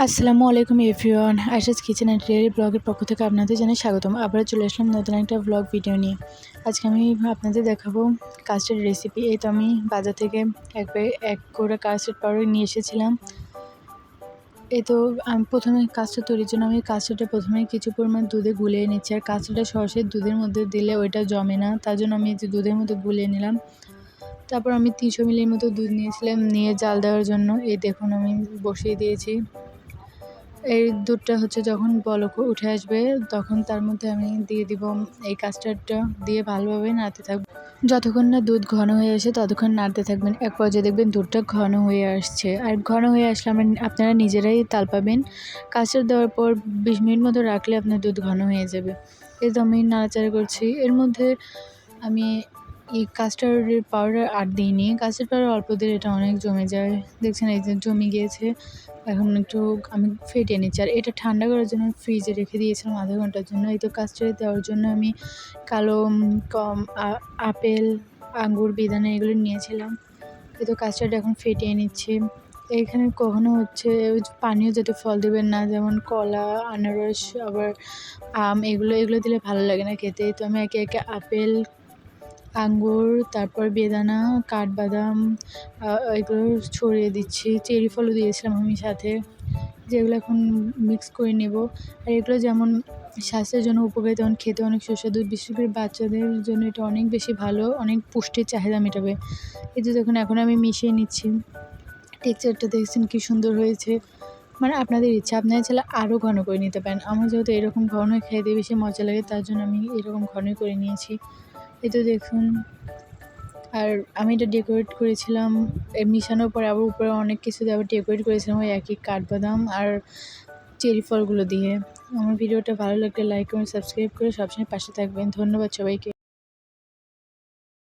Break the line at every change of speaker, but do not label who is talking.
আসসালামু আলাইকুম everyone, Asha's kitchen and dairy ব্লগের পক্ষ থেকে আপনাদের জানাই স্বাগতম। আবারও চলে আসলাম নতুন একটা ব্লগ ভিডিও নিয়ে। আজকে আমি আপনাদের দেখাবো কাস্টার্ড রেসিপি। এই তো আমি বাজার থেকে এক করে কাস্টার্ড পাউডার নিয়ে এসেছিলাম। এই তো আমি প্রথমে কাস্টার্ড তৈরির জন্য আমি কাস্টার্ডটা প্রথমে কিছু পরিমাণ দুধে গুলিয়ে নিচ্ছি। আর কাস্টার্ডটা সরাসরি দুধের মধ্যে দিলে ওইটা জমে না, তার জন্য আমি যে দুধের মধ্যে গুলিয়ে নিলাম। তারপর আমি 300 মিলির মতো দুধ নিয়েছিলাম, নিয়ে জাল দেওয়ার জন্য এই দেখুন আমি বসিয়ে দিয়েছি। এই দুধটা যখন বলক উঠে আসবে তখন তার মধ্যে আমি দিয়ে দিব এই কাস্টার্ডটা, দিয়ে ভালোভাবে নাড়তে থাকবো। যতক্ষণ না দুধ ঘন হয়ে আসে ততক্ষণ নাড়তে থাকবেন। এক পর্যায়ে দেখবেন দুধটা ঘন হয়ে আসছে, আর ঘন হয়ে আসলে আপনারা নিজেরাই তাল পাবেন। কাস্টার্ড দেওয়ার পর 20 মিনিট মতো রাখলে আপনার দুধ ঘন হয়ে যাবে। এই তো আমি নাড়াচাড়া করছি। এর মধ্যে আমি এই কাস্টার্ডের পাউডার আর দিইনি। কাস্টার্ড পাউডার অল্প দিলে এটা অনেক জমে যায়। দেখছেন এই যে জমে গিয়েছে। এখন একটু আমি ফেটিয়ে নিচ্ছি। আর এটা ঠান্ডা করার জন্য ফ্রিজে রেখে দিয়েছিলাম আধা ঘন্টার জন্য। এই তো কাস্টার্ডে দেওয়ার জন্য আমি কালো আপেল, আঙ্গুর, বেদানা এগুলো নিয়েছিলাম। এই তো কাস্টার্ড এখন ফেটিয়ে নিচ্ছি। এখানে কখনো পানীয় জাতীয় ফল দেবেন না, যেমন কলা, আনারস, আবার আম, এগুলো দিলে ভালো লাগে না খেতে। তো আমি একে একে আপেল, আঙ্গুর, তারপর বেদানা, কাঠবাদাম এগুলো ছড়িয়ে দিচ্ছি। চেরি ফলও দিয়েছিলাম আমি সাথে, যেগুলো এখন মিক্স করে নেব। আর এগুলো যেমন স্বাস্থ্যের জন্য উপকারী, তেমন খেতে অনেক সুস্বাদু। বিশেষ করে বাচ্চাদের জন্য এটা অনেক বেশি ভালো, অনেক পুষ্টির চাহিদা মেটাবে। এই যে দেখুন এখন আমি মিশিয়ে নিচ্ছি। টেক্সচারটা দেখছেন কী সুন্দর হয়েছে। মানে আপনাদের ইচ্ছা, আপনারা চাইলে আরও ঘন করে নিতে পারেন। আমার যেহেতু এরকম ঘন খেতে বেশি মজা লাগে, তার জন্য আমি এরকম ঘনই করে নিয়েছি। এই তো দেখুন, আর আমি এটা ডেকোরেট করেছিলাম মিশানোর পরে, আবার উপরে অনেক কিছু দিয়ে আবার ডেকোরেট করেছিলাম ওই একই কাঠবাদাম আর চেরি ফলগুলো দিয়ে। আমার ভিডিওটা ভালো লাগলে লাইক এবং সাবস্ক্রাইব করে সবসময় পাশে থাকবেন। ধন্যবাদ সবাইকে।